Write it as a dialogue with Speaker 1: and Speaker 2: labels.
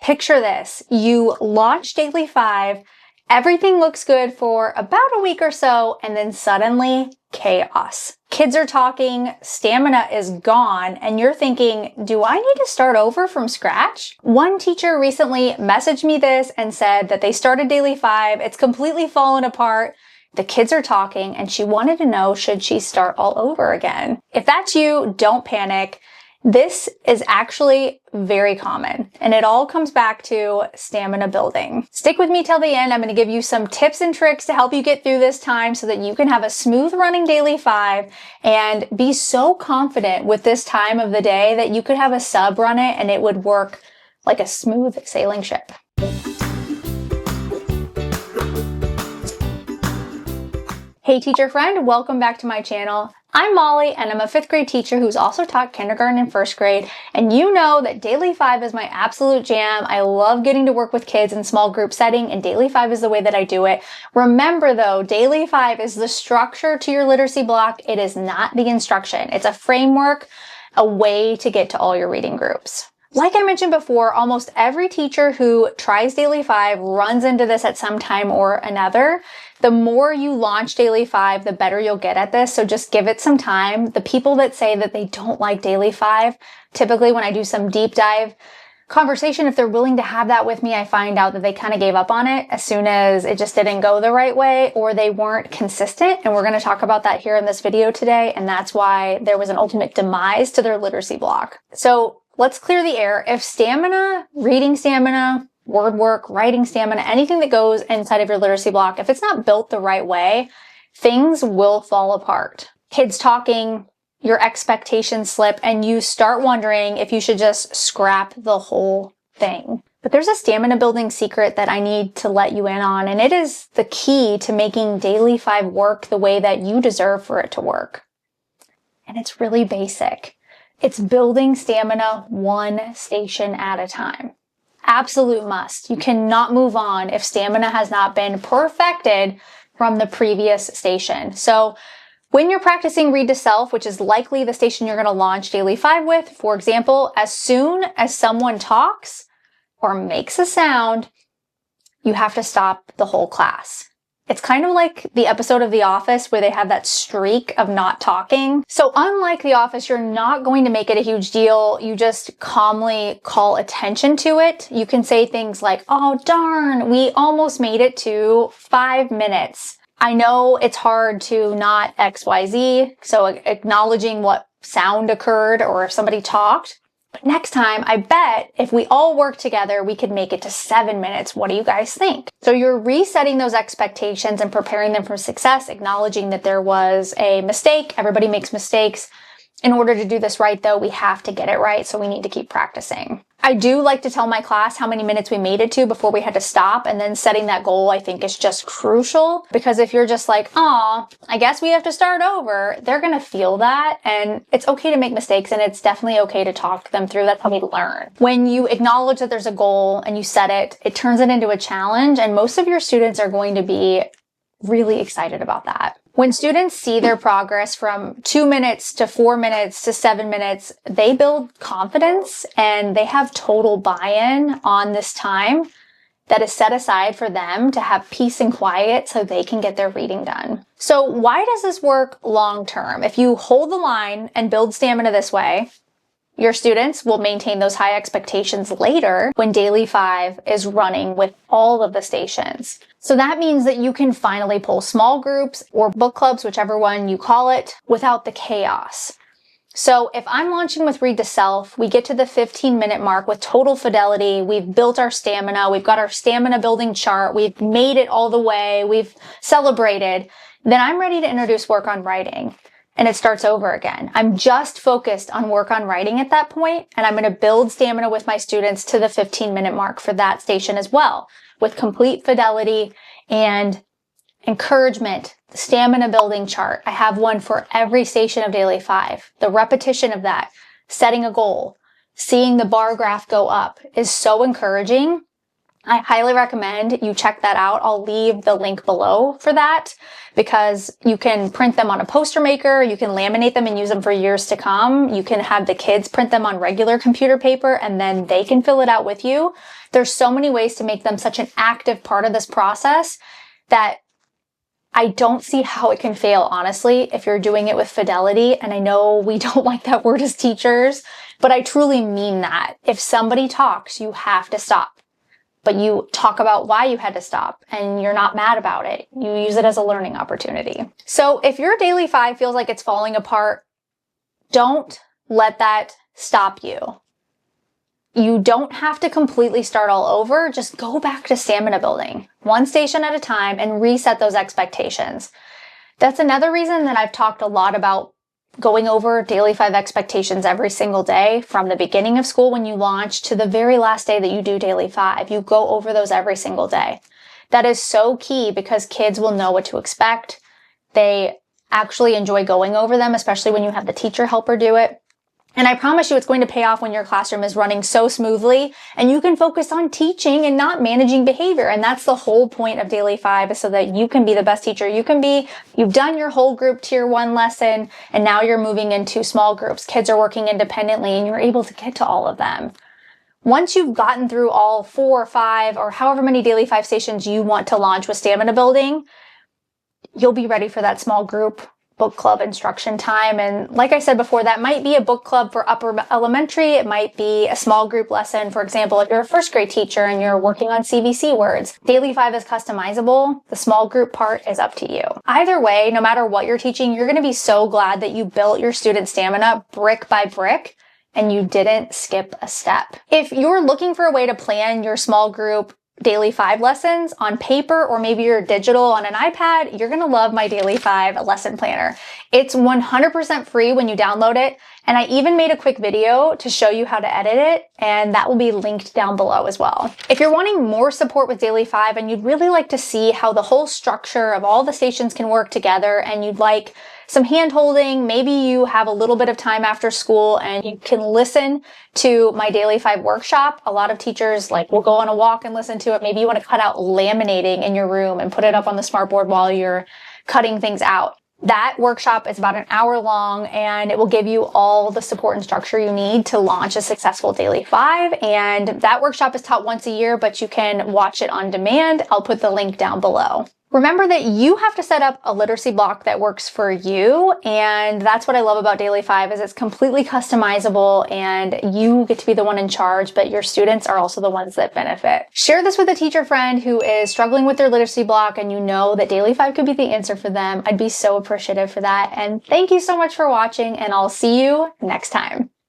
Speaker 1: Picture this. You launch Daily 5, everything looks good for about a week or so, and then suddenly chaos. Kids are talking, stamina is gone, and you're thinking, do I need to start over from scratch? One teacher recently messaged me this and said that they started Daily 5, it's completely fallen apart, the kids are talking, and she wanted to know, should she start all over again? If that's you, don't panic. This is actually very common, and it all comes back to stamina building. Stick with me till the end. I'm going to give you some tips and tricks to help you get through this time so that you can have a smooth running Daily 5 and be so confident with this time of the day that you could have a sub run it and it would work like a smooth sailing ship. Hey teacher friend, welcome back to my channel. I'm Molly and I'm a 5th grade teacher who's also taught kindergarten and 1st grade, and you know that Daily 5 is my absolute jam. I love getting to work with kids in small group setting, and Daily 5 is the way that I do it. Remember though, Daily 5 is the structure to your literacy block. It is not the instruction. It's a framework, a way to get to all your reading groups. Like I mentioned before, almost every teacher who tries Daily 5 runs into this at some time or another. The more you launch Daily 5, the better you'll get at this, so just give it some time. The people that say that they don't like Daily 5, typically when I do some deep dive conversation, if they're willing to have that with me, I find out that they kind of gave up on it as soon as it just didn't go the right way, or they weren't consistent, and we're going to talk about that here in this video today, and that's why there was an ultimate demise to their literacy block. So let's clear the air. If stamina, reading stamina, word work, writing stamina, anything that goes inside of your literacy block, if it's not built the right way, things will fall apart. Kids talking, your expectations slip, and you start wondering if you should just scrap the whole thing. But there's a stamina building secret that I need to let you in on, and it is the key to making Daily 5 work the way that you deserve for it to work. And it's really basic. It's building stamina one station at a time. Absolute must. You cannot move on if stamina has not been perfected from the previous station. So when you're practicing read to self, which is likely the station you're going to launch Daily 5 with, for example, as soon as someone talks or makes a sound, you have to stop the whole class. It's kind of like the episode of The Office where they have that streak of not talking. So unlike The Office, you're not going to make it a huge deal. You just calmly call attention to it. You can say things like, oh darn, we almost made it to 5 minutes. I know it's hard to not XYZ, so acknowledging what sound occurred or if somebody talked. But next time, I bet if we all work together, we could make it to 7 minutes. What do you guys think? So you're resetting those expectations and preparing them for success, acknowledging that there was a mistake. Everybody makes mistakes. In order to do this right, though, we have to get it right, so we need to keep practicing. I do like to tell my class how many minutes we made it to before we had to stop, and then setting that goal, I think, is just crucial, because if you're just like, oh, I guess we have to start over, they're going to feel that, and it's okay to make mistakes, and it's definitely okay to talk them through. That's how we learn. When you acknowledge that there's a goal and you set it, it turns it into a challenge, and most of your students are going to be really excited about that. When students see their progress from 2 minutes to 4 minutes to 7 minutes, they build confidence and they have total buy-in on this time that is set aside for them to have peace and quiet so they can get their reading done. So why does this work long term? If you hold the line and build stamina this way, your students will maintain those high expectations later when Daily 5 is running with all of the stations. So that means that you can finally pull small groups or book clubs, whichever one you call it, without the chaos. So if I'm launching with Read to Self, we get to the 15-minute mark with total fidelity. We've built our stamina. We've got our stamina building chart. We've made it all the way. We've celebrated. Then I'm ready to introduce work on writing. And it starts over again. I'm just focused on work on writing at that point, and I'm going to build stamina with my students to the 15-minute mark for that station as well, with complete fidelity and encouragement, the stamina building chart. I have one for every station of Daily 5. The repetition of that, setting a goal, seeing the bar graph go up is so encouraging. I highly recommend you check that out. I'll leave the link below for that because you can print them on a poster maker, you can laminate them and use them for years to come. You can have the kids print them on regular computer paper and then they can fill it out with you. There's so many ways to make them such an active part of this process that I don't see how it can fail, honestly, if you're doing it with fidelity. And I know we don't like that word as teachers, but I truly mean that. If somebody talks, you have to stop. But you talk about why you had to stop and you're not mad about it. You use it as a learning opportunity. So if your daily 5 feels like it's falling apart, don't let that stop you. You don't have to completely start all over. Just go back to stamina building, one station at a time, and reset those expectations. That's another reason that I've talked a lot about going over daily 5 expectations every single day from the beginning of school when you launch to the very last day that you do daily 5. You go over those every single day. That is so key because kids will know what to expect. They actually enjoy going over them, especially when you have the teacher helper do it. And I promise you it's going to pay off when your classroom is running so smoothly and you can focus on teaching and not managing behavior. And that's the whole point of daily 5 is so that you can be the best teacher you can be. You've done your whole group tier 1 lesson and now you're moving into small groups. Kids are working independently and you're able to get to all of them. Once you've gotten through all 4 or 5 or however many daily 5 stations you want to launch with stamina building, you'll be ready for that small group book club instruction time. And like I said before, that might be a book club for upper elementary. It might be a small group lesson. For example, if you're a first grade teacher and you're working on CVC words, daily 5 is customizable. The small group part is up to you. Either way, no matter what you're teaching, you're going to be so glad that you built your student stamina brick by brick and you didn't skip a step. If you're looking for a way to plan your small group daily 5 lessons on paper, or maybe you're digital on an iPad, you're going to love my daily 5 lesson planner. It's 100% free when you download it. And I even made a quick video to show you how to edit it, and that will be linked down below as well. If you're wanting more support with daily 5 and you'd really like to see how the whole structure of all the stations can work together and you'd like some hand holding, maybe you have a little bit of time after school and you can listen to my daily 5 workshop. A lot of teachers will go on a walk and listen to it. Maybe you want to cut out laminating in your room and put it up on the smartboard while you're cutting things out. That workshop is about an hour long and it will give you all the support and structure you need to launch a successful daily 5. And that workshop is taught once a year, but you can watch it on demand. I'll put the link down below. Remember that you have to set up a literacy block that works for you. And that's what I love about daily 5 is it's completely customizable and you get to be the one in charge, but your students are also the ones that benefit. Share this with a teacher friend who is struggling with their literacy block and you know that daily 5 could be the answer for them. I'd be so appreciative for that. And thank you so much for watching and I'll see you next time.